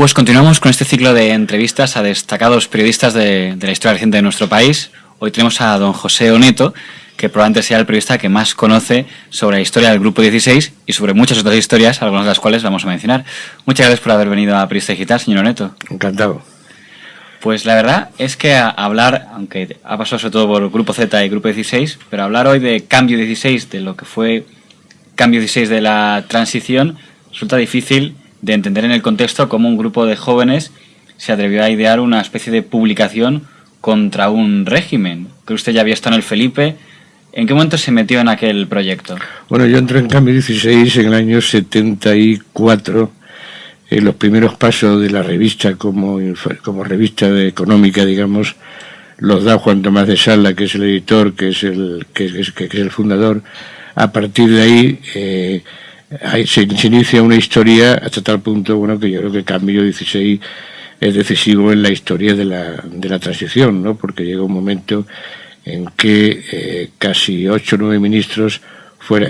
Pues continuamos con este ciclo de entrevistas a destacados periodistas de la historia reciente de nuestro país. Hoy tenemos a don José Oneto, que probablemente sea el periodista que más conoce sobre la historia del Grupo 16 y sobre muchas otras historias, algunas de las cuales vamos a mencionar. Muchas gracias por haber venido a Periodista Digital, señor Oneto. Encantado. Pues la verdad es que hablar, aunque ha pasado sobre todo por Grupo Z y Grupo 16, pero hablar hoy de Cambio 16, de lo que fue Cambio 16 de la transición, resulta difícil de entender en el contexto cómo un grupo de jóvenes se atrevió a idear una especie de publicación contra un régimen, que usted ya había estado en el Felipe. ¿En qué momento se metió en aquel proyecto? Bueno, yo entré en Cambio 16 en el año 74, en los primeros pasos de la revista como revista económica, digamos, los da Juan Tomás de Sala, que es el editor, que es el fundador. A partir de ahí se inicia una historia hasta tal punto, bueno, que yo creo que Cambio 16 es decisivo en la historia de la transición, ¿no? Porque llega un momento en que casi 8 o 9 ministros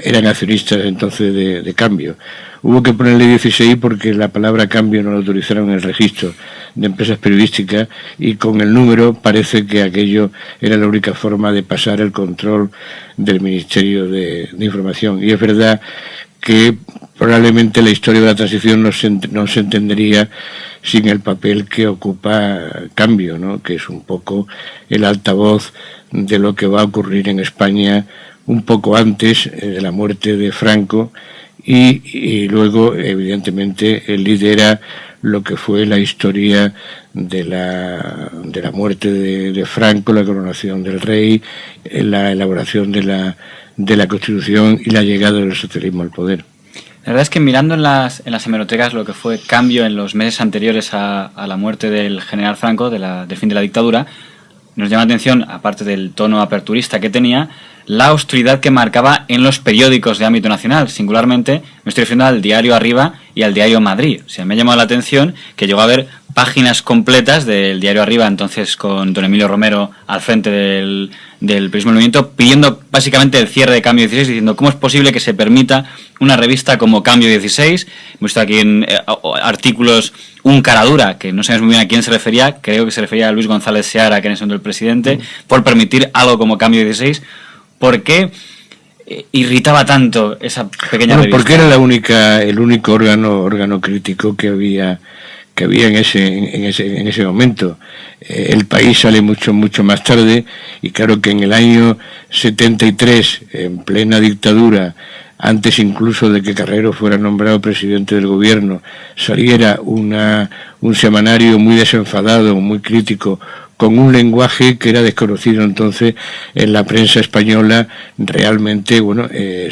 eran accionistas entonces de Cambio. Hubo que ponerle 16 porque la palabra cambio no la autorizaron en el registro de empresas periodísticas, y con el número parece que aquello era la única forma de pasar el control del Ministerio de Información. Y es verdad que probablemente la historia de la transición no se entendería sin el papel que ocupa Cambio, ¿no? Que es un poco el altavoz de lo que va a ocurrir en España un poco antes de la muerte de Franco, y luego evidentemente lidera lo que fue la historia de la muerte de Franco, la coronación del rey, la elaboración de la Constitución y la llegada del socialismo al poder. La verdad es que mirando en las hemerotecas lo que fue Cambio en los meses anteriores a la muerte del general Franco, del fin de la dictadura, nos llama la atención, aparte del tono aperturista que tenía, la austeridad que marcaba en los periódicos de ámbito nacional. Singularmente me estoy refiriendo al diario Arriba y al diario Madrid. O sea, me ha llamado la atención que llegó a haber páginas completas del diario Arriba, entonces con don Emilio Romero al frente del periodismo del movimiento, pidiendo básicamente el cierre de Cambio 16, diciendo cómo es posible que se permita una revista como Cambio 16. Hemos visto aquí en artículos un caradura, que no sabemos muy bien a quién se refería, creo que se refería a Luis González Seara, que en ese momento el presidente, por permitir algo como Cambio 16. ¿Por qué irritaba tanto esa pequeña revista? Porque era el único órgano crítico que había en ese momento. El País sale mucho más tarde, y claro que en el año 73, en plena dictadura, antes incluso de que Carrero fuera nombrado presidente del gobierno, saliera un semanario muy desenfadado, muy crítico, con un lenguaje que era desconocido entonces en la prensa española, realmente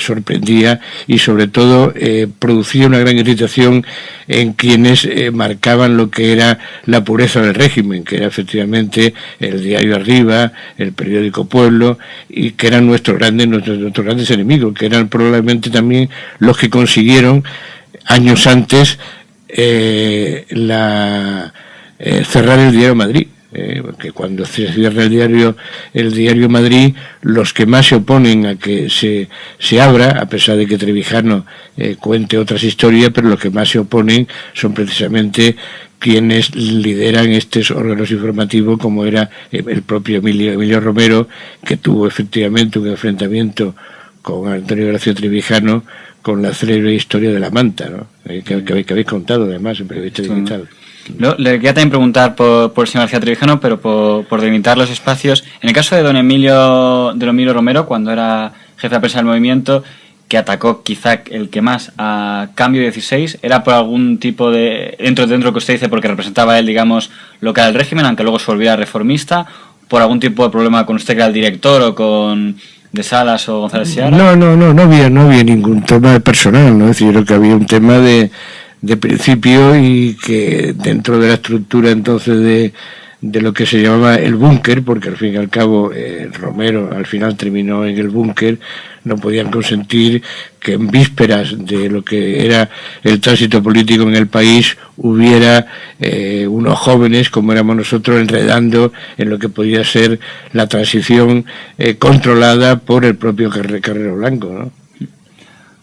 sorprendía, y sobre todo producía una gran irritación en quienes marcaban lo que era la pureza del régimen, que era efectivamente el diario Arriba, el periódico Pueblo, y que eran nuestros grandes enemigos, que eran probablemente también los que consiguieron años antes cerrar el diario Madrid. Que cuando se cierra el diario Madrid, los que más se oponen a que se abra, a pesar de que Trevijano cuente otras historias, pero los que más se oponen son precisamente quienes lideran estos órganos informativos, como era el propio Emilio Romero, que tuvo efectivamente un enfrentamiento con Antonio Gracio Trevijano, con la célebre historia de la manta, ¿no? que habéis contado además en Periodista Digital. Le quería también preguntar por el señor García Trevijano, pero por delimitar los espacios. En el caso de don Emilio Romero, cuando era jefe de prensa del movimiento, que atacó quizá el que más a Cambio 16, ¿era por algún tipo de... dentro de lo que usted dice, porque representaba él, digamos, lo que era el régimen, aunque luego se volviera reformista, por algún tipo de problema con usted que era el director, o con de Salas o González Seara? No había ningún tema personal, ¿no? Es decir, yo creo que había un tema de principio, y que dentro de la estructura entonces de lo que se llamaba el búnker, porque al fin y al cabo Romero al final terminó en el búnker, no podían consentir que en vísperas de lo que era el tránsito político en el país hubiera unos jóvenes como éramos nosotros enredando en lo que podía ser la transición controlada por el propio Carrero Blanco, ¿no?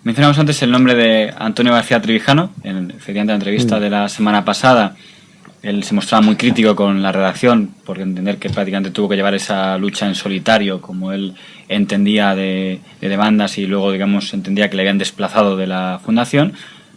Mencionamos antes el nombre de Antonio García Trevijano. Efectivamente, en la entrevista de la semana pasada, él se mostraba muy crítico con la redacción, por entender que prácticamente tuvo que llevar esa lucha en solitario, como él entendía de demandas, y luego, digamos, entendía que le habían desplazado de la fundación.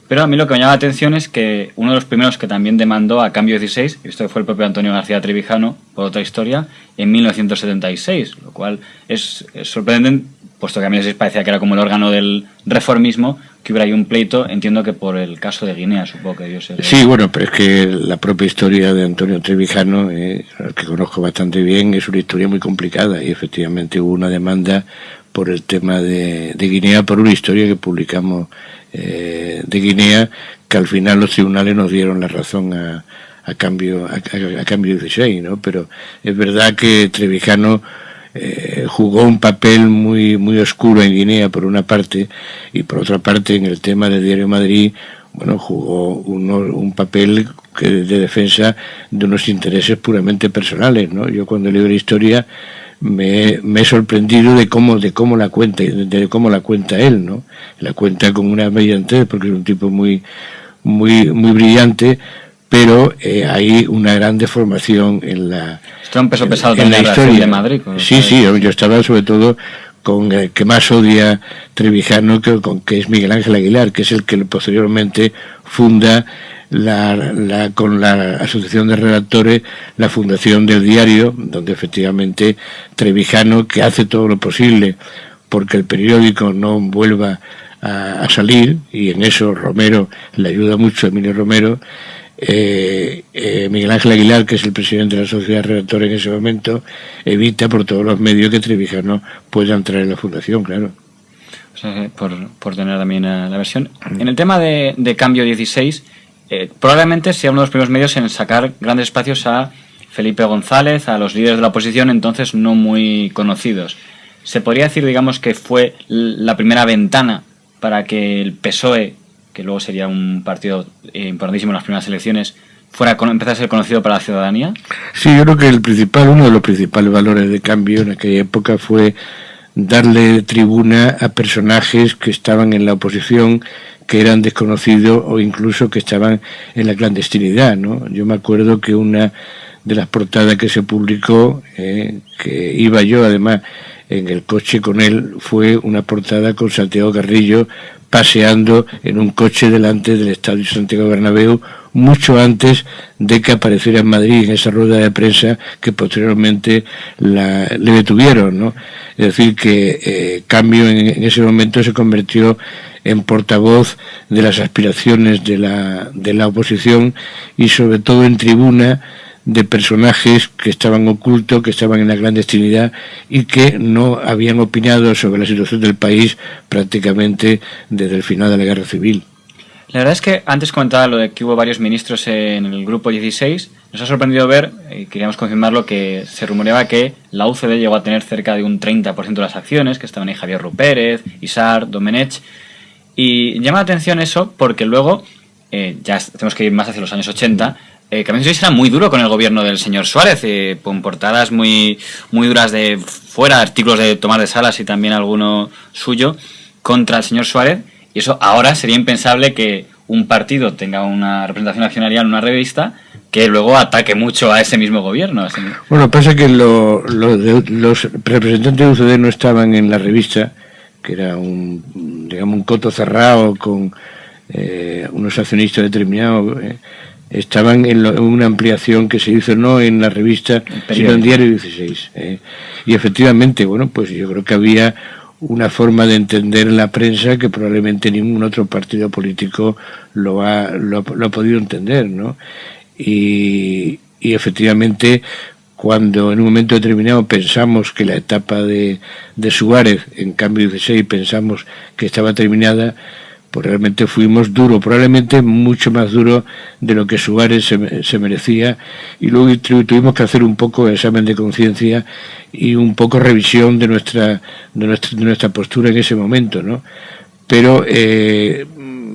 Pero a mí lo que me llama la atención es que uno de los primeros que también demandó a Cambio 16, esto fue el propio Antonio García Trevijano, por otra historia, en 1976, lo cual es sorprendente, puesto que a mí les parecía que era como el órgano del reformismo, que hubiera ahí un pleito, entiendo que por el caso de Guinea, supongo que debió ser. Sí, bueno, pero es que la propia historia de Antonio Trevijano, al que conozco bastante bien, es una historia muy complicada, y efectivamente hubo una demanda por el tema de Guinea, por una historia que publicamos de Guinea, que al final los tribunales nos dieron la razón a cambio 16, ¿no? Pero es verdad que Trevijano jugó un papel muy oscuro en Guinea por una parte, y por otra parte en el tema del Diario Madrid, bueno, jugó un papel de defensa de unos intereses puramente personales, ¿no? Yo cuando leo la historia me he sorprendido de cómo la cuenta él, ¿no? La cuenta con una brillantez, porque es un tipo muy brillante, pero hay una gran deformación en la. Esto es un peso pesado en la historia de Madrid. Sí, yo estaba sobre todo con el que más odia Trevijano, que es Miguel Ángel Aguilar, que es el que posteriormente funda con la Asociación de Redactores la fundación del diario, donde efectivamente Trevijano, que hace todo lo posible porque el periódico no vuelva a salir, y en eso Romero le ayuda mucho, Emilio Romero. Miguel Ángel Aguilar, que es el presidente de la Sociedad de Redactores en ese momento, evita por todos los medios que Trevijano pueda entrar en la fundación, claro. O sea, por tener también la versión. En el tema de Cambio 16, probablemente sea uno de los primeros medios en sacar grandes espacios a Felipe González, a los líderes de la oposición entonces no muy conocidos. ¿Se podría decir, digamos, que fue la primera ventana para que el PSOE, que luego sería un partido importantísimo en las primeras elecciones, empezara a ser conocido para la ciudadanía? Sí, yo creo que uno de los principales valores de Cambio en aquella época fue darle tribuna a personajes que estaban en la oposición, que eran desconocidos o incluso que estaban en la clandestinidad, ¿no? Yo me acuerdo que una de las portadas que se publicó, que iba yo además en el coche con él, fue una portada con Santiago Carrillo paseando en un coche delante del Estadio Santiago Bernabéu, mucho antes de que apareciera en Madrid en esa rueda de prensa que posteriormente le detuvieron, ¿no? Es decir, que Cambio en ese momento se convirtió en portavoz de las aspiraciones de la oposición, y sobre todo en tribuna de personajes que estaban ocultos, que estaban en la clandestinidad y que no habían opinado sobre la situación del país prácticamente desde el final de la Guerra Civil. La verdad es que antes comentaba lo de que hubo varios ministros en el Grupo 16. Nos ha sorprendido ver, y queríamos confirmarlo, que se rumoreaba que la UCD llegó a tener cerca de un 30% de las acciones, que estaban ahí Javier Rupérez, Isar, Domenech. Y llama la atención eso porque luego, ya tenemos que ir más hacia los años 80, Cambio 16 era muy duro con el gobierno del señor Suárez, con portadas muy duras de fuera, artículos de Tomás de Salas y también alguno suyo contra el señor Suárez, y eso ahora sería impensable que un partido tenga una representación accionarial en una revista que luego ataque mucho a ese mismo gobierno. Bueno, pasa que los representantes de UCD no estaban en la revista, que era un coto cerrado con unos accionistas determinados. Estaban en una ampliación que se hizo no en la revista, sino en Diario 16. Y efectivamente, bueno, pues yo creo que había una forma de entender la prensa que probablemente ningún otro partido político lo ha podido entender, ¿no? Y efectivamente, cuando en un momento determinado pensamos que la etapa de Suárez, en Cambio 16, pensamos que estaba terminada, pues realmente fuimos duros, probablemente mucho más duros de lo que Suárez se merecía, y luego tuvimos que hacer un poco de examen de conciencia y un poco revisión de nuestra postura en ese momento, ¿no? Pero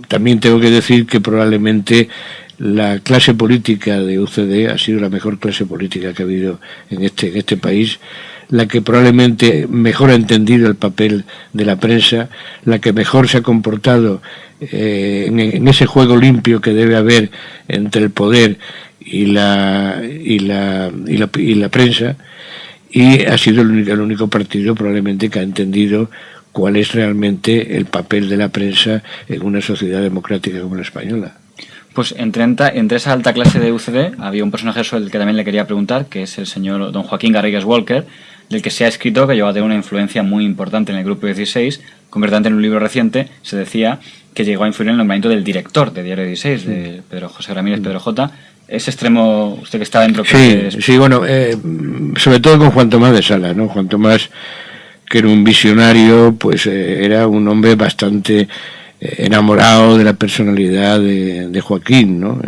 también tengo que decir que probablemente la clase política de UCD ha sido la mejor clase política que ha habido en este país. la que probablemente mejor ha entendido el papel de la prensa, la que mejor se ha comportado en ese juego limpio que debe haber entre el poder y la prensa, y ha sido el único partido probablemente que ha entendido cuál es realmente el papel de la prensa en una sociedad democrática como la española. Pues entre esa alta clase de UCD había un personaje sobre el que también le quería preguntar, que es el señor don Joaquín Garrigues Walker, del que se ha escrito que llegó a tener una influencia muy importante en el Grupo 16, concretamente en un libro reciente se decía que llegó a influir en el nombramiento del director de Diario 16, de Pedro José Ramírez, Pedro J. Ese extremo, usted que está dentro... Sí, bueno, sobre todo con Juan Tomás de Sala, ¿no? Juan Tomás, que era un visionario, pues era un hombre bastante enamorado de la personalidad de Joaquín, ¿no?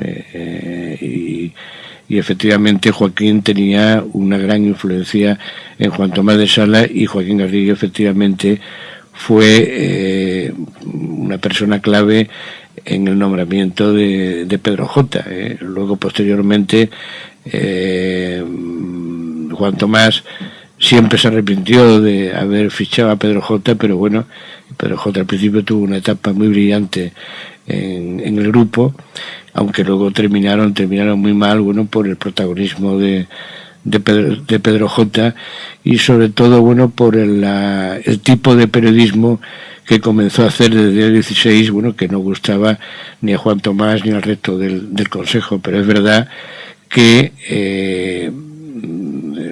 Y efectivamente Joaquín tenía una gran influencia en Juan Tomás de Sala, y Joaquín Garrigues efectivamente fue una persona clave en el nombramiento de Pedro J. Luego, posteriormente, Juan Tomás siempre se arrepintió de haber fichado a Pedro J., pero bueno, Pedro J. al principio tuvo una etapa muy brillante en el grupo, aunque luego terminaron muy mal, bueno, por el protagonismo de Pedro J., y sobre todo, bueno, por el tipo de periodismo que comenzó a hacer desde el 16, bueno, que no gustaba ni a Juan Tomás ni al resto del Consejo, pero es verdad que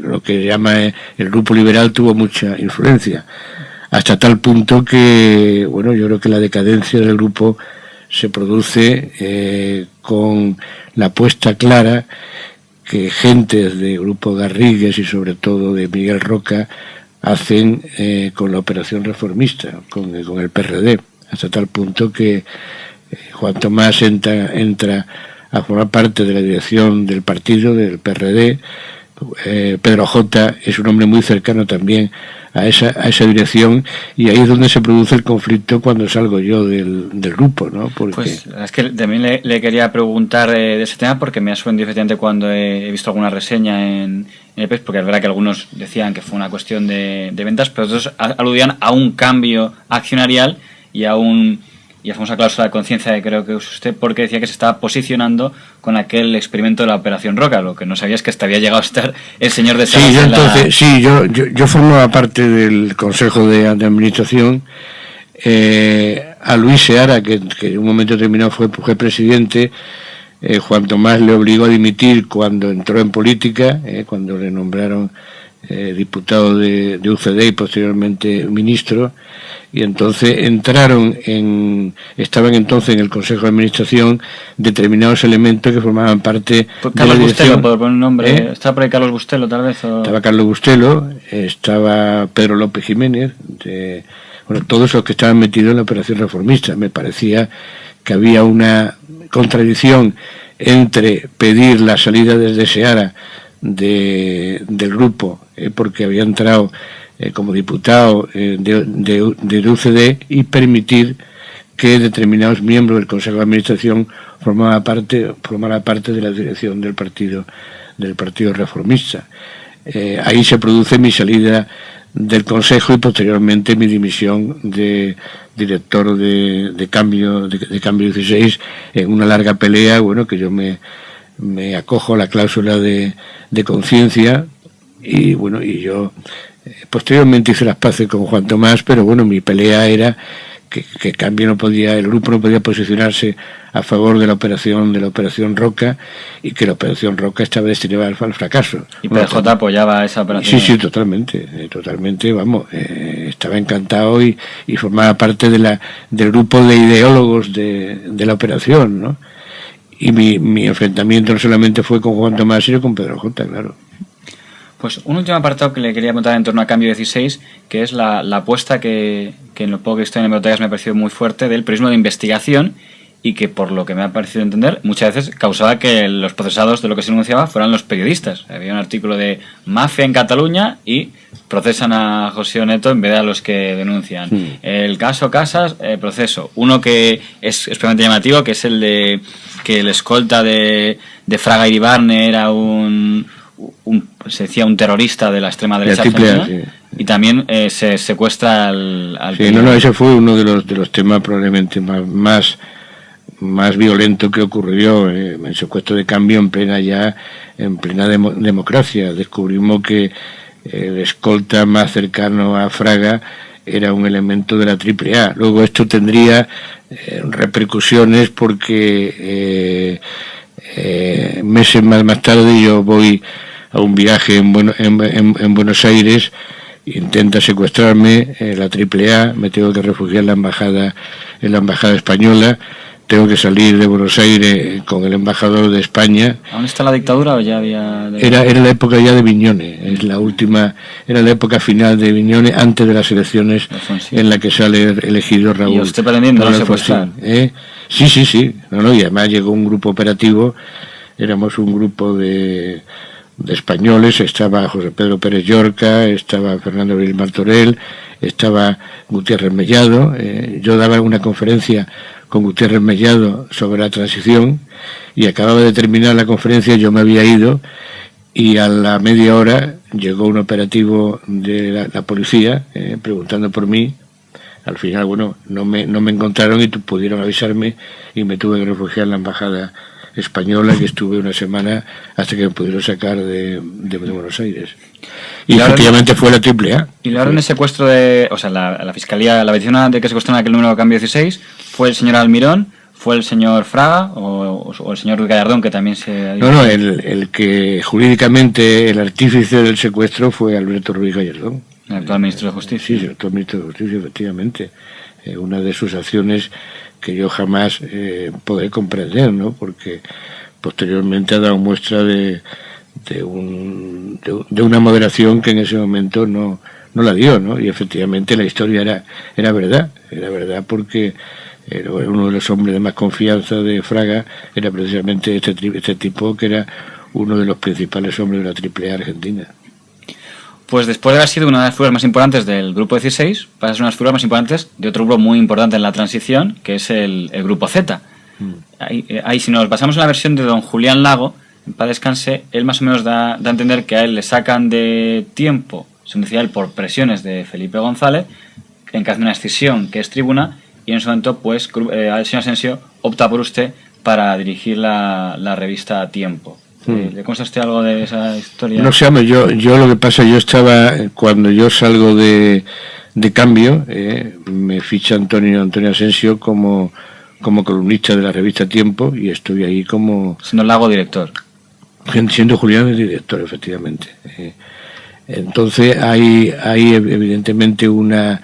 lo que llama el Grupo Liberal tuvo mucha influencia, hasta tal punto que, bueno, yo creo que la decadencia del grupo se produce con la apuesta clara que gentes de Grupo Garrigues y sobre todo de Miguel Roca hacen con la operación reformista, con el PRD, hasta tal punto que Juan Tomás entra a formar parte de la dirección del partido, del PRD. Pedro J. es un hombre muy cercano también a esa dirección, y ahí es donde se produce el conflicto cuando salgo yo del grupo, ¿no? Porque... Pues es que también le quería preguntar de ese tema, porque me ha sorprendido efectivamente cuando he visto alguna reseña en el PES, porque es verdad que algunos decían que fue una cuestión de ventas, pero otros aludían a un cambio accionarial y a la famosa cláusula de conciencia que creo que usa usted, porque decía que se estaba posicionando con aquel experimento de la Operación Roca. Lo que no sabía es que hasta había llegado a estar el señor de Salas. Yo formaba parte del Consejo de Administración. A Luis Seara, que en un momento determinado fue presidente, Juan Tomás le obligó a dimitir cuando entró en política, cuando le nombraron diputado de UCD y posteriormente ministro, y entonces estaban entonces en el Consejo de Administración determinados elementos que formaban parte de la dirección. Bustelo, por poner un nombre, ¿estaba por ahí Carlos Bustelo tal vez? Estaba Carlos Bustelo, estaba Pedro López Jiménez, todos los que estaban metidos en la operación reformista. Me parecía que había una contradicción entre pedir la salida desde Seara del grupo, porque había entrado como diputado de UCD, y permitir que determinados miembros del Consejo de Administración formara parte de la dirección del partido reformista. Ahí se produce mi salida del Consejo y posteriormente mi dimisión de director de Cambio 16, en una larga pelea, bueno, que yo me acojo a la cláusula de conciencia, y bueno, y yo posteriormente hice las paces con Juan Tomás, pero bueno, mi pelea era que Cambio el grupo no podía posicionarse a favor de la operación Roca, y que la operación Roca estaba destinada al fracaso. ¿Y PJ apoyaba esa operación? Sí, totalmente, vamos, estaba encantado y formaba parte del grupo de ideólogos de la operación, ¿no? Y mi enfrentamiento no solamente fue con Juan Tomás, sino con Pedro J., claro. Pues un último apartado que le quería preguntar en torno a Cambio 16, que es la apuesta que en lo poco que estoy en hemerotecas me ha parecido muy fuerte, del periodismo de investigación, y que por lo que me ha parecido entender muchas veces causaba que los procesados de lo que se denunciaba fueran los periodistas. Había un artículo de mafia en Cataluña y procesan a José Oneto en vez de a los que denuncian. Sí. El caso Casas, proceso. Uno que es extremadamente llamativo, que es el de que el escolta de Fraga Iribarne era un se decía un terrorista de la extrema derecha argentina, sí. Y también se secuestra al sí, no, ese fue uno de los temas probablemente más violento que ocurrió, el secuestro de Cambio en plena democracia. Descubrimos que el escolta más cercano a Fraga era un elemento de la AAA. Luego esto tendría repercusiones porque meses más tarde yo voy a un viaje en Buenos Aires, intenta secuestrarme la AAA, me tengo que refugiar en la embajada española, tengo que salir de Buenos Aires con el embajador de España. ¿Aún está la dictadura o ya había...? Era la época ya de Viñones, era la época final de Viñones, antes de las elecciones en la que sale elegido Raúl. ¿Y usted pretendiendo no secuestrar? Sí. No, y además llegó un grupo operativo, éramos un grupo de españoles, estaba José Pedro Pérez Llorca, estaba Fernando Abril Martorell, estaba Gutiérrez Mellado, yo daba una conferencia con Gutiérrez Mellado sobre la transición y acababa de terminar la conferencia, yo me había ido y a la media hora llegó un operativo de la policía preguntando por mí. Al final, no me encontraron y pudieron avisarme y me tuve que refugiar en la embajada española, que estuve una semana hasta que me pudieron sacar de Buenos Aires. Y efectivamente fue la AAA. Y la orden de secuestro la fiscalía, la petición de que secuestraron aquel número de cambio 16, ¿fue el señor Almirón, fue el señor Fraga o el señor Gallardón, que también se... No, el que jurídicamente el artífice del secuestro fue Alberto Ruiz Gallardón. El actual ministro de Justicia. Sí, el actual ministro de Justicia, efectivamente. Una de sus acciones que yo jamás podré comprender, ¿no? Porque posteriormente ha dado muestra de una moderación que en ese momento no la dio, ¿no? Y efectivamente la historia era verdad porque uno de los hombres de más confianza de Fraga era precisamente este tipo que era uno de los principales hombres de la AAA argentina. Pues después de haber sido una de las figuras más importantes del Grupo 16, pasa a ser una de las figuras más importantes de otro grupo muy importante en la transición, que es el Grupo Z. Ahí, si nos basamos en la versión de don Julián Lago, en paz descanse, él más o menos da a entender que a él le sacan de Tiempo, según decía él, por presiones de Felipe González, en que hace una escisión que es Tribuna, y en ese momento, pues, el señor Asensio opta por usted para dirigir la revista Tiempo. ¿Le consta usted algo de esa historia? No sé, yo lo que pasa, yo estaba, cuando yo salgo de Cambio, me ficha Antonio Asensio como columnista de la revista Tiempo, y estoy ahí como... Siendo Lago director. Siendo Julián el director, efectivamente. Entonces hay evidentemente una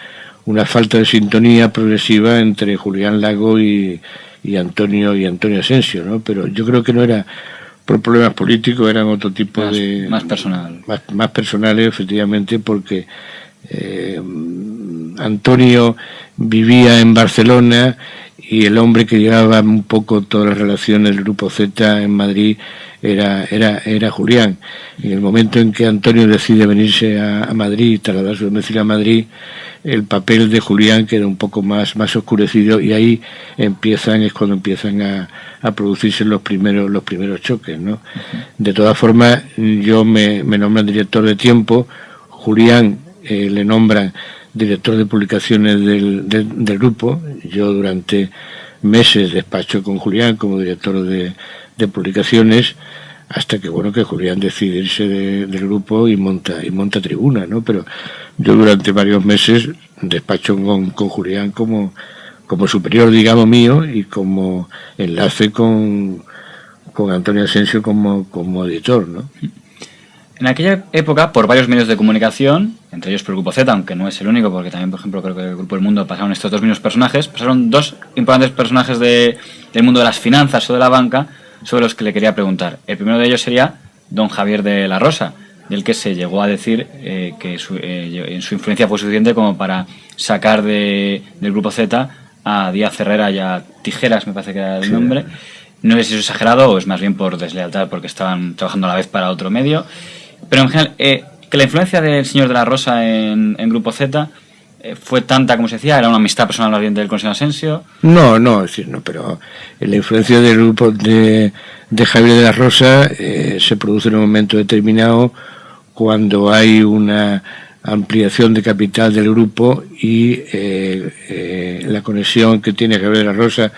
falta de sintonía progresiva entre Julián Lago y Antonio Asensio, ¿no? Pero yo creo que no era por problemas políticos, eran otro tipo más personal. Más personales, efectivamente, porque Antonio vivía en Barcelona y el hombre que llevaba un poco todas las relaciones del Grupo Z en Madrid era Julián. En el momento en que Antonio decide venirse a Madrid, trasladar su domicilio a Madrid, el papel de Julián queda un poco más oscurecido, y ahí es cuando empiezan a producirse los primeros choques, ¿no? De todas formas, yo me nombran director de Tiempo, Julián le nombran director de publicaciones del grupo. Yo durante meses despacho con Julián como director de publicaciones, hasta que Julián decide irse del grupo y monta Tribuna, ¿no? Pero yo durante varios meses despacho con Julián como superior, digamos, mío, y como enlace con Antonio Asensio como editor, ¿no? En aquella época, por varios medios de comunicación, entre ellos por el Grupo Z, aunque no es el único, porque también, por ejemplo, creo que el Grupo El Mundo pasaron estos dos mismos personajes, pasaron dos importantes personajes del mundo de las finanzas o de la banca, sobre los que le quería preguntar. El primero de ellos sería don Javier de la Rosa, del que se llegó a decir que su influencia fue suficiente como para sacar del Grupo Z a Díaz Herrera y a Tijeras, me parece que era el nombre. No sé si es exagerado o es más bien por deslealtad, porque estaban trabajando a la vez para otro medio. Pero en general, que la influencia del señor de la Rosa en Grupo Z fue tanta como se decía, era una amistad personal más bien del Consejo Asensio. No, pero la influencia del grupo de Javier de la Rosa se produce en un momento determinado cuando hay una ampliación de capital del grupo y la conexión que tiene Javier de la Rosa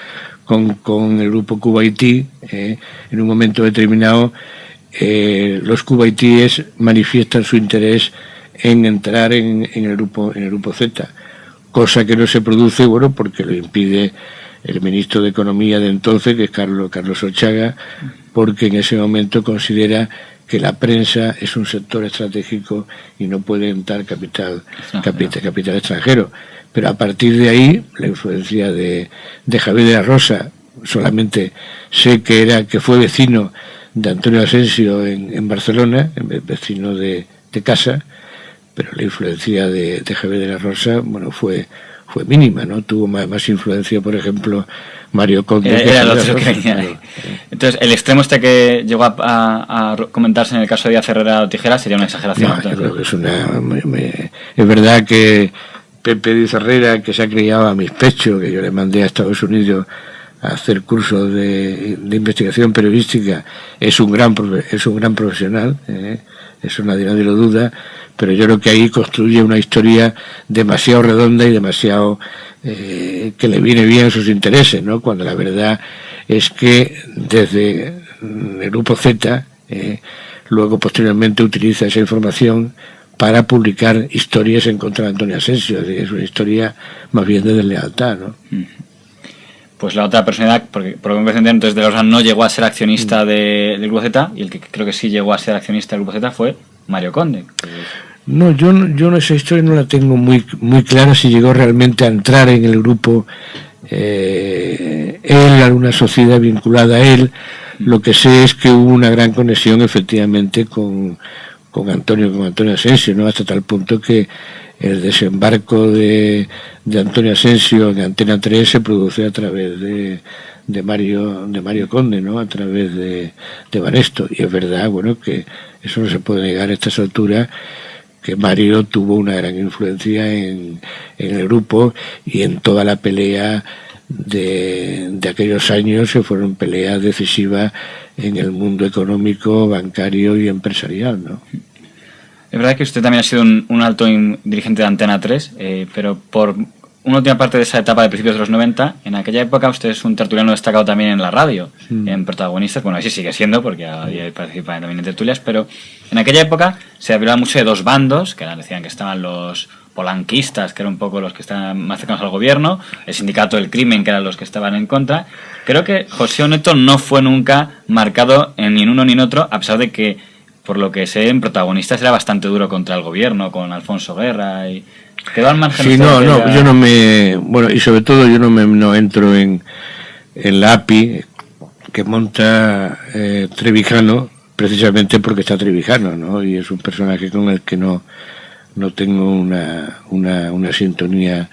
con el grupo Cuba-Haití, en un momento determinado los cubaitíes manifiestan su interés en entrar en el grupo Z, cosa que no se produce, bueno, porque lo impide el ministro de Economía de entonces, que es Carlos Ochaga, porque en ese momento considera que la prensa es un sector estratégico y no puede entrar capital extranjero. Pero a partir de ahí, la influencia de Javier de la Rosa, solamente sé que fue vecino de Antonio Asensio en Barcelona, vecino de casa, pero la influencia de Javier de la Rosa, bueno, fue mínima, ¿no? Tuvo más influencia, por ejemplo, Mario Conde. Era el otro que venía ahí. Entonces, el extremo que llegó a comentarse en el caso de Díaz Herrera o Tijeras sería una exageración. No, yo creo que es verdad que Pepe Díaz Herrera, que se ha criado a mis pechos, que yo le mandé a Estados Unidos a hacer cursos de investigación periodística, es un gran profesional, eso nadie lo duda, pero yo creo que ahí construye una historia demasiado redonda y demasiado que le viene bien a sus intereses, ¿no? Cuando la verdad es que desde el grupo Z luego posteriormente utiliza esa información para publicar historias en contra de Antonio Asensio. Es una historia más bien de deslealtad, ¿no? Pues la otra personalidad, porque por lo que me entender, entonces de los no llegó a ser accionista del Grupo Z, y el que creo que sí llegó a ser accionista del Grupo Z fue Mario Conde. No, yo esa historia no la tengo muy clara, si llegó realmente a entrar en el grupo él, alguna sociedad vinculada a él. Lo que sé es que hubo una gran conexión efectivamente con Antonio Asensio, ¿no? Hasta tal punto que el desembarco de Antonio Asensio en Antena 3 se produce a través de Mario Conde, ¿no? A través de Banesto. Y es verdad, bueno, que eso no se puede negar a estas alturas, que Mario tuvo una gran influencia en el grupo y en toda la pelea de aquellos años, que fueron peleas decisivas en el mundo económico, bancario y empresarial, ¿no? Es verdad que usted también ha sido un alto dirigente de Antena 3, pero por una última parte de esa etapa de principios de los 90, en aquella época usted es un tertuliano destacado también en la radio, en Protagonistas, bueno, así sigue siendo, porque ahí participa también en tertulias, pero en aquella época se hablaba mucho de dos bandos, que decían que estaban los polanquistas, que eran un poco los que estaban más cercanos al gobierno, el sindicato del crimen, que eran los que estaban en contra. Creo que José Oneto no fue nunca marcado ni en uno ni en otro, a pesar de que, por lo que sé, en Protagonistas era bastante duro contra el gobierno, con Alfonso Guerra, y quedó al margen. Sí, yo no me... Bueno, y sobre todo yo no entro en la API que monta Trevijano, precisamente porque está Trevijano, ¿no? Y es un personaje con el que no tengo una sintonía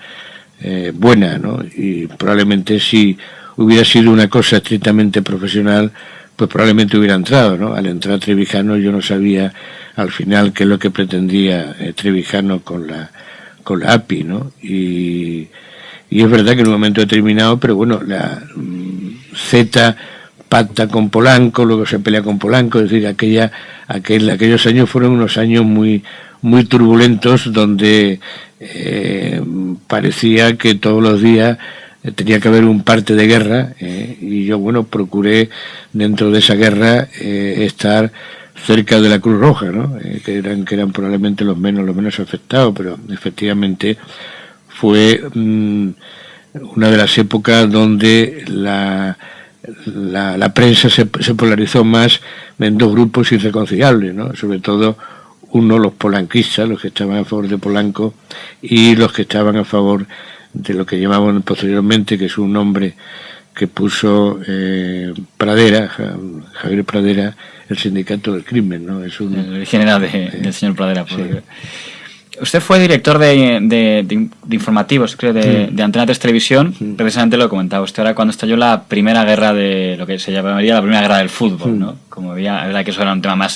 buena, ¿no? Y probablemente si hubiera sido una cosa estrictamente profesional, pues probablemente hubiera entrado, ¿no? Al entrar Trevijano yo no sabía al final qué es lo que pretendía Trevijano con la API, ¿no? Y es verdad que en un momento determinado, pero bueno, la Z pacta con Polanco, luego se pelea con Polanco, es decir, aquellos años fueron unos años muy turbulentos, donde parecía que todos los días tenía que haber un parte de guerra, y yo, bueno, procuré dentro de esa guerra estar cerca de la Cruz Roja, ¿no? Que eran probablemente los menos afectados, pero efectivamente fue una de las épocas donde la prensa se polarizó más en dos grupos irreconciliables, ¿no? Sobre todo los polanquistas, los que estaban a favor de Polanco, y los que estaban a favor de lo que llamaban posteriormente, que es un nombre que puso Javier Pradera, el sindicato del crimen, ¿no? Es el general del señor Pradera. Sí. Usted fue director de informativos, creo, de Antena 3 Televisión. Precisamente lo comentaba usted ahora, cuando estalló la primera guerra de lo que se llamaría la primera guerra del fútbol, ¿no? Como veía, la verdad que eso era un tema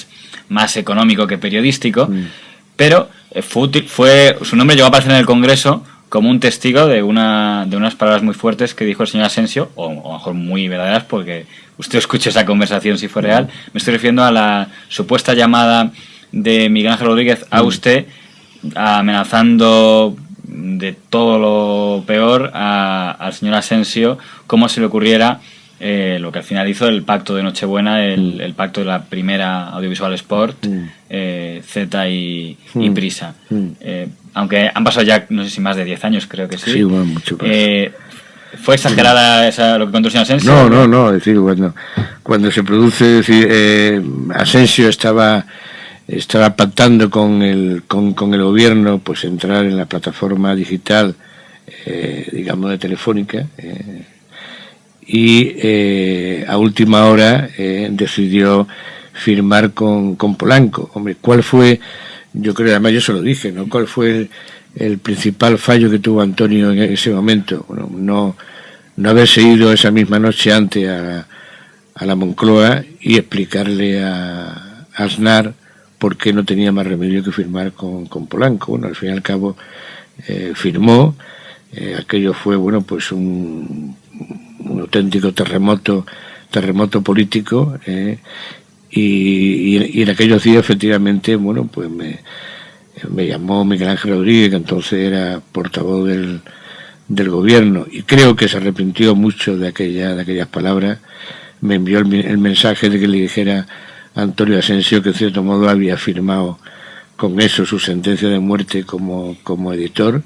más económico que periodístico, pero su nombre llegó a aparecer en el Congreso como un testigo de unas palabras muy fuertes que dijo el señor Asensio, o a lo mejor muy verdaderas, porque usted escuche esa conversación si fue real. Me estoy refiriendo a la supuesta llamada de Miguel Ángel Rodríguez a usted, amenazando de todo lo peor al señor Asensio, como se le ocurriera lo que al final hizo el pacto de Nochebuena, el pacto de la primera Audiovisual Sport, Z y Prisa. Aunque han pasado ya, no sé si más de 10 años, creo que sí. Sí, bueno, mucho más. ¿Fue exagerada lo que contó el señor Asensio? No, es decir, cuando se produce, es decir, Asensio estaba pactando con el gobierno, pues entrar en la plataforma digital, digamos, de Telefónica, y a última hora decidió firmar con Polanco. Hombre, ¿cuál fue? Yo creo, además yo se lo dije, ¿no? ¿Cuál fue el principal fallo que tuvo Antonio en ese momento? Bueno, no haberse ido esa misma noche antes a la Moncloa y explicarle a Aznar por qué no tenía más remedio que firmar con Polanco. Bueno, al fin y al cabo firmó. Aquello fue, bueno, pues un auténtico terremoto político, y en aquellos días efectivamente, bueno, pues me llamó Miguel Ángel Rodríguez, que entonces era portavoz del gobierno, y creo que se arrepintió mucho de aquellas palabras. Me envió el mensaje de que le dijera a Antonio Asensio que en cierto modo había firmado con eso su sentencia de muerte como editor,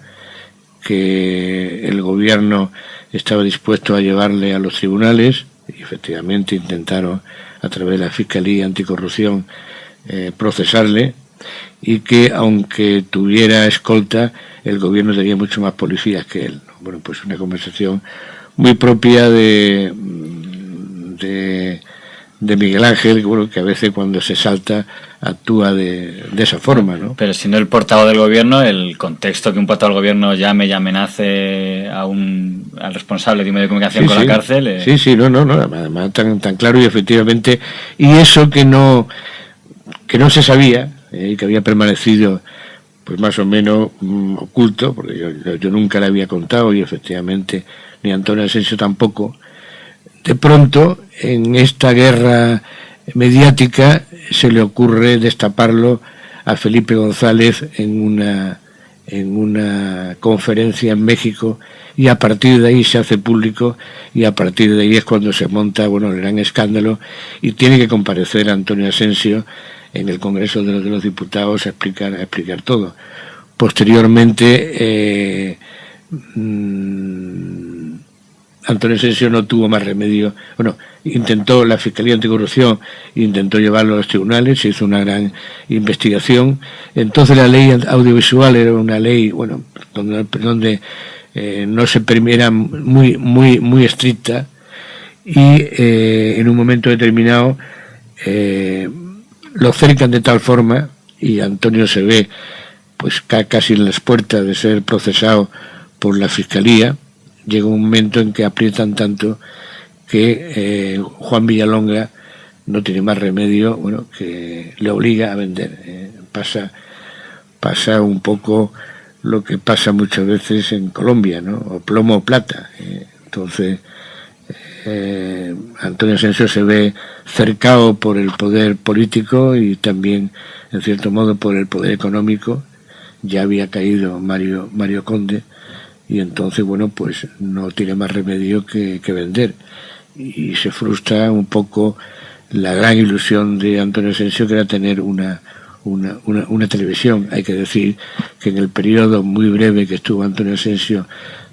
que el gobierno estaba dispuesto a llevarle a los tribunales, y efectivamente intentaron a través de la Fiscalía Anticorrupción procesarle, y que aunque tuviera escolta, el gobierno tenía mucho más policías que él. Bueno, pues una conversación muy propia de Miguel Ángel, bueno, que a veces cuando se salta actúa de esa forma, ¿no? Pero siendo el portavoz del gobierno, el contexto que un portavoz del gobierno llame y amenace al responsable de un medio de comunicación con la cárcel... Sí, no, además tan claro, y efectivamente, y eso que no se sabía, y que había permanecido pues más o menos oculto, porque yo nunca le había contado, y efectivamente ni Antonio Asensio tampoco. De pronto, en esta guerra mediática, se le ocurre destaparlo a Felipe González en una conferencia en México, y a partir de ahí se hace público, y a partir de ahí es cuando se monta, bueno, el gran escándalo, y tiene que comparecer Antonio Asensio en el Congreso de los Diputados a explicar todo. Posteriormente, Antonio Asensio no tuvo más remedio. Bueno, intentó la Fiscalía Anticorrupción, intentó llevarlo a los tribunales, se hizo una gran investigación. Entonces la ley audiovisual era una ley, bueno, donde no se permitía, muy estricta, y en un momento determinado lo cercan de tal forma, y Antonio se ve pues casi en las puertas de ser procesado por la Fiscalía. Llega un momento en que aprietan tanto que Juan Villalonga no tiene más remedio, bueno, que le obliga a vender. Pasa un poco lo que pasa muchas veces en Colombia, ¿no? O plomo o plata. Entonces, Antonio Asensio se ve cercado por el poder político y también, en cierto modo, por el poder económico. Ya había caído Mario Conde, y entonces, bueno, pues no tiene más remedio que vender, y se frustra un poco la gran ilusión de Antonio Asensio, que era tener una televisión. Hay que decir que en el periodo muy breve que estuvo Antonio Asensio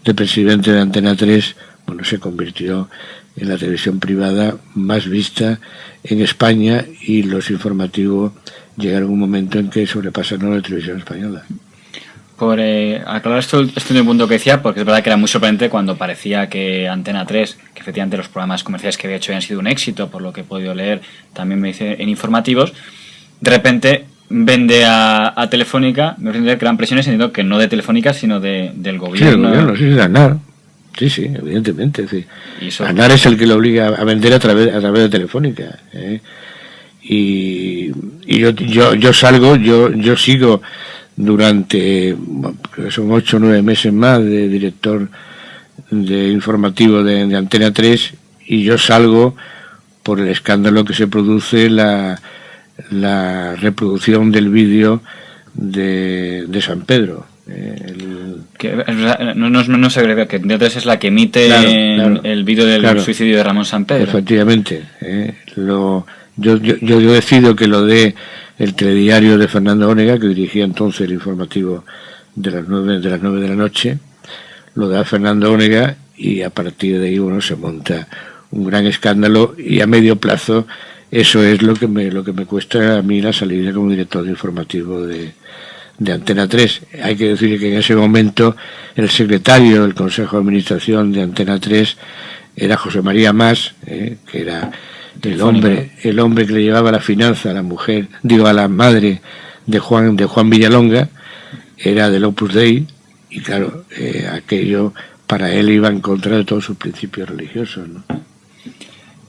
de presidente de Antena 3, bueno, se convirtió en la televisión privada más vista en España, y los informativos llegaron a un momento en que sobrepasaron a la televisión española. Por aclarar este último punto que decía, porque es verdad que era muy sorprendente cuando parecía que Antena 3, que efectivamente los programas comerciales que había hecho habían sido un éxito, por lo que he podido leer, también me dice en informativos, de repente vende a Telefónica. Me parece que eran presiones, entiendo que no de Telefónica, sino del gobierno. Sí, el gobierno, sí, de Aznar. Sí, evidentemente. Sí. Aznar es el que lo obliga a vender a través de Telefónica. Y yo salgo, yo sigo durante, son 8 o 9 meses más de director de informativo de Antena 3, y yo salgo por el escándalo que se produce la reproducción del vídeo de San Pedro. No se cree que Antena 3 es la que emite el vídeo del suicidio de Ramón Sampedro. Efectivamente. Yo decido que lo dé el telediario de Fernando Onega, que dirigía entonces el informativo de las 9 de la noche. Lo da Fernando Onega y a partir de ahí se monta un gran escándalo, y a medio plazo eso es lo que me cuesta a mí la salida como director de informativo de Antena 3. Hay que decir que en ese momento el secretario del Consejo de Administración de Antena 3 era José María Mas, que era el hombre que le llevaba la finanza a la madre de Juan Villalonga, era del Opus Dei, y claro, aquello para él iba en contra de todos sus principios religiosos, ¿no?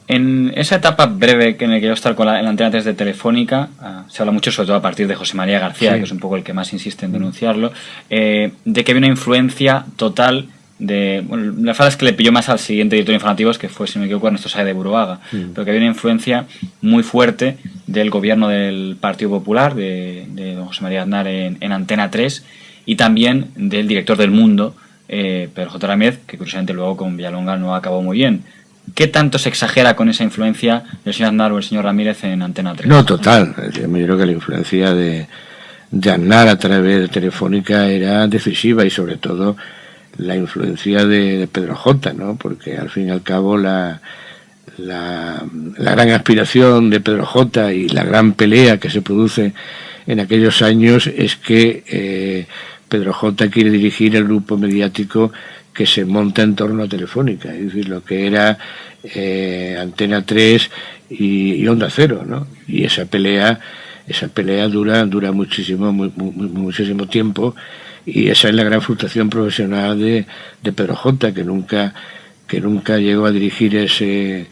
En esa etapa breve en la que yo estar en la Antena 3 de Telefónica, se habla mucho, sobre todo a partir de José María García, sí, que es un poco el que más insiste en denunciarlo, de que había una influencia total la verdad es que le pilló más al siguiente director de informativos, que fue, si no me equivoco, Ernesto Sáez de Buruaga, pero que había una influencia muy fuerte del gobierno del Partido Popular, de don José María Aznar en Antena 3, y también del director del Mundo, Pedro J. Ramírez, que curiosamente luego con Villalonga no acabó muy bien. ¿Qué tanto se exagera con esa influencia del señor Aznar o el señor Ramírez en Antena 3? No, total. Yo creo que la influencia de Aznar a través de Telefónica era decisiva, y sobre todo la influencia de Pedro J., ¿no? Porque al fin y al cabo la gran aspiración de Pedro J. y la gran pelea que se produce en aquellos años es que Pedro J. quiere dirigir el grupo mediático que se monta en torno a Telefónica, es decir, lo que era Antena 3 y Onda Cero, ¿no? Y esa pelea dura muchísimo tiempo, y esa es la gran frustración profesional de Pedro J., que nunca llegó a dirigir ese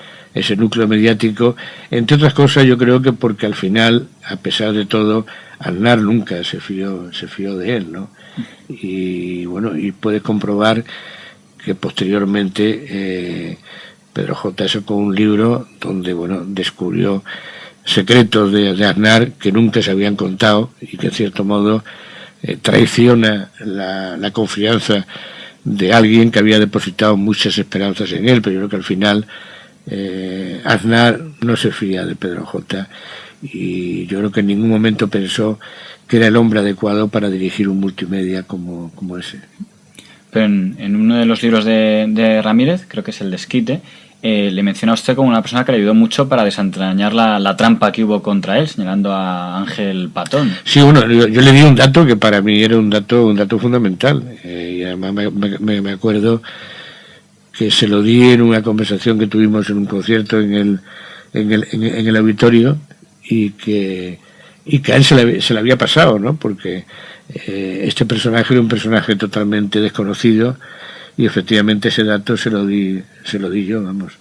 núcleo mediático, entre otras cosas. Yo creo que porque al final, a pesar de todo, Aznar nunca se fió de él, ¿no? Y bueno, y puedes comprobar que posteriormente Pedro J. sacó un libro donde descubrió secretos de Aznar que nunca se habían contado, y que en cierto modo traiciona la confianza de alguien que había depositado muchas esperanzas en él. Pero yo creo que al final Aznar no se fía de Pedro J., y yo creo que en ningún momento pensó que era el hombre adecuado para dirigir un multimedia como ese. Pero en uno de los libros de Ramírez, creo que es el Desquite, le menciona a usted como una persona que le ayudó mucho para desentrañar la trampa que hubo contra él, señalando a Ángel Patón. Sí, yo le di un dato que para mí era un dato fundamental, y además me acuerdo que se lo di en una conversación que tuvimos en un concierto en el auditorio, y que a él se le había pasado, ¿no? Porque este personaje era un personaje totalmente desconocido, y efectivamente ese dato se lo di yo, vamos.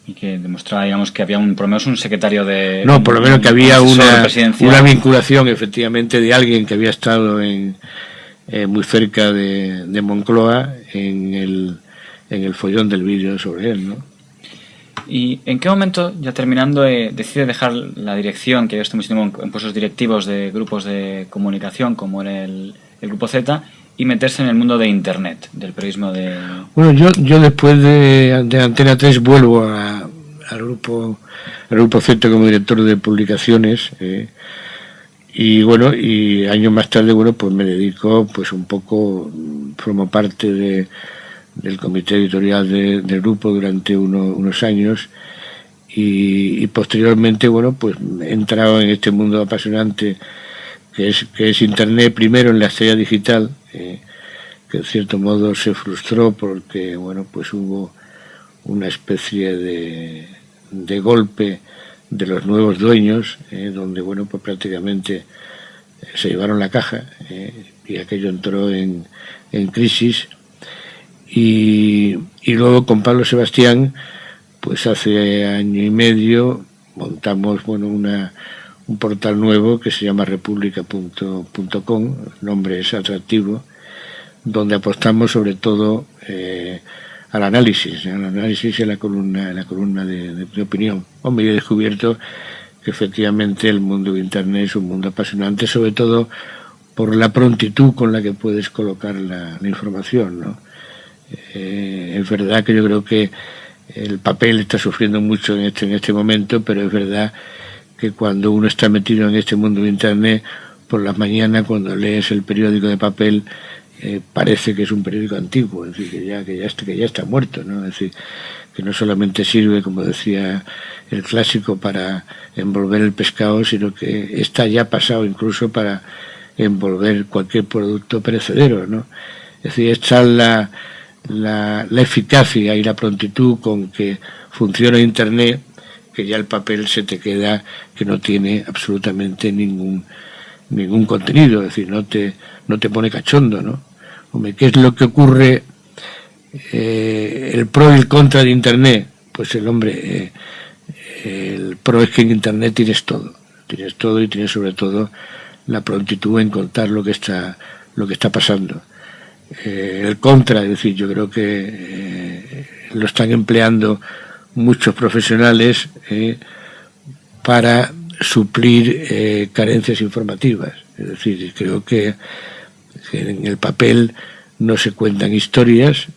Y que demostraba, digamos, que había por lo menos un secretario de... No, por lo menos que había una vinculación, efectivamente, de alguien que había estado muy cerca de Moncloa en el follón del vídeo sobre él, ¿no? ¿Y en qué momento, ya terminando, decide dejar la dirección, que yo estoy muchísimo en puestos directivos de grupos de comunicación, como era el Grupo Z, y meterse en el mundo de Internet, del periodismo de... Bueno, yo después de Antena 3 vuelvo al Grupo Z como director de publicaciones, y bueno, y años más tarde, pues me dedico, pues un poco, formo parte del comité editorial del grupo durante unos años, y posteriormente, pues he entrado en este mundo apasionante que es Internet, primero en la Estrella Digital, que en cierto modo se frustró porque pues hubo una especie de golpe de los nuevos dueños, donde pues prácticamente se llevaron la caja, y aquello entró en crisis. Y luego con Pablo Sebastián, pues hace año y medio montamos un portal nuevo que se llama republica.com, el nombre es atractivo, donde apostamos sobre todo al análisis y a la columna de opinión. Hombre, yo he descubierto que efectivamente el mundo de Internet es un mundo apasionante, sobre todo por la prontitud con la que puedes colocar la información, ¿no? Es verdad que yo creo que el papel está sufriendo mucho en este momento, pero es verdad que cuando uno está metido en este mundo de Internet, por las mañanas cuando lees el periódico de papel, parece que es un periódico antiguo, es decir, que ya está muerto, ¿no? Es decir, que no solamente sirve, como decía el clásico, para envolver el pescado, sino que está ya pasado incluso para envolver cualquier producto perecedero, ¿no? Es decir, está la eficacia y la prontitud con que funciona Internet, que ya el papel se te queda que no tiene absolutamente ningún contenido, es decir, no te pone cachondo, ¿no? Hombre, ¿qué es lo que ocurre? El pro y el contra de Internet. Pues el pro es que en Internet tienes todo y tienes sobre todo la prontitud en contar lo que está pasando. El contra, es decir, yo creo que lo están empleando muchos profesionales para suplir carencias informativas. Es decir, creo que en el papel no se cuentan historias,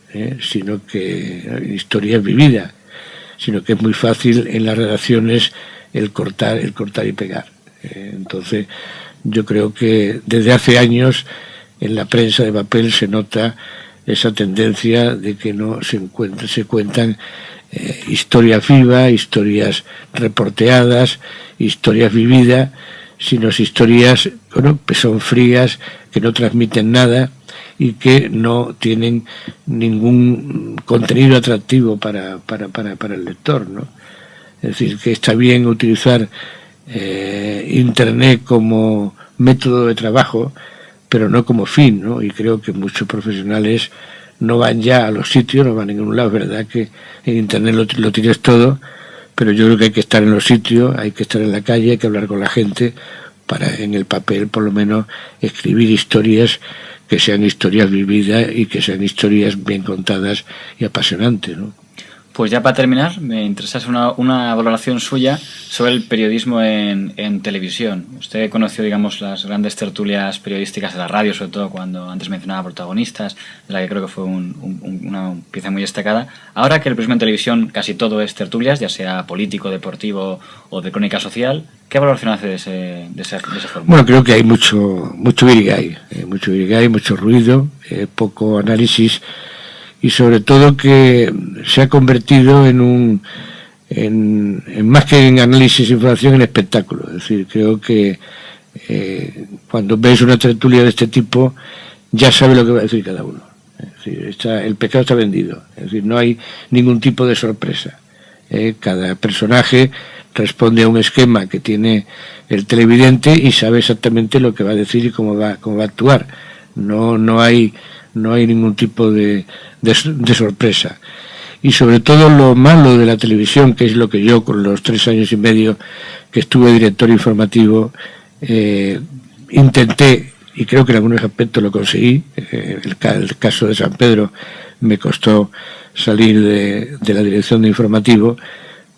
sino que historias vividas, sino que es muy fácil en las redacciones el cortar y pegar. Entonces, yo creo que desde hace años en la prensa de papel se nota esa tendencia de que no se cuentan historias vivas, historias reporteadas, historias vividas, sino historias, bueno, que son frías, que no transmiten nada y que no tienen ningún contenido atractivo para el lector, ¿no? Es decir, que está bien utilizar Internet como método de trabajo, pero no como fin, ¿no? Y creo que muchos profesionales no van ya a los sitios, no van a ningún lado. Es verdad que en Internet lo tienes todo, pero yo creo que hay que estar en los sitios, hay que estar en la calle, hay que hablar con la gente, para en el papel por lo menos escribir historias que sean historias vividas y que sean historias bien contadas y apasionantes, ¿no? Pues ya para terminar, me interesa una valoración suya sobre el periodismo en televisión. Usted conoció, digamos, las grandes tertulias periodísticas de la radio, sobre todo cuando antes mencionaba protagonistas, de la que creo que fue una pieza muy destacada. Ahora que el periodismo en televisión casi todo es tertulias, ya sea político, deportivo o de crónica social, ¿qué valoración hace de ese formato? Bueno, creo que hay mucho virigay, mucho ruido, poco análisis, y sobre todo que se ha convertido en más que en análisis e información, en espectáculo. Es decir, creo que cuando ves una tertulia de este tipo ya sabe lo que va a decir cada uno. Es decir, el pescado está vendido, es decir, no hay ningún tipo de sorpresa. Cada personaje responde a un esquema que tiene el televidente y sabe exactamente lo que va a decir y cómo va a actuar. No hay ningún tipo de sorpresa. Y sobre todo lo malo de la televisión, que es lo que yo, con los 3 años y medio que estuve director informativo, intenté, y creo que en algunos aspectos lo conseguí. El caso de San Pedro me costó salir de la dirección de informativo,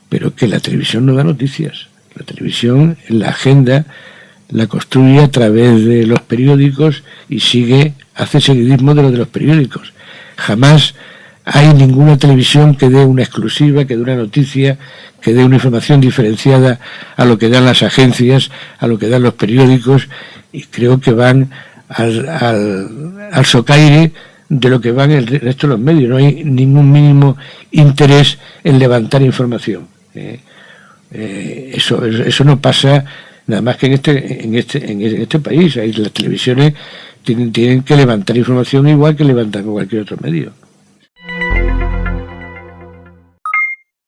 pero que la televisión no da noticias. La televisión, la agenda, la construye a través de los periódicos y hace seguidismo de los periódicos. Jamás hay ninguna televisión que dé una exclusiva, que dé una noticia, que dé una información diferenciada a lo que dan las agencias, a lo que dan los periódicos, y creo que van al socaire de lo que van el resto de los medios. No hay ningún mínimo interés en levantar información. Eso no pasa nada más que en este país. Ahí las televisiones tienen que levantar información igual que levantan cualquier otro medio.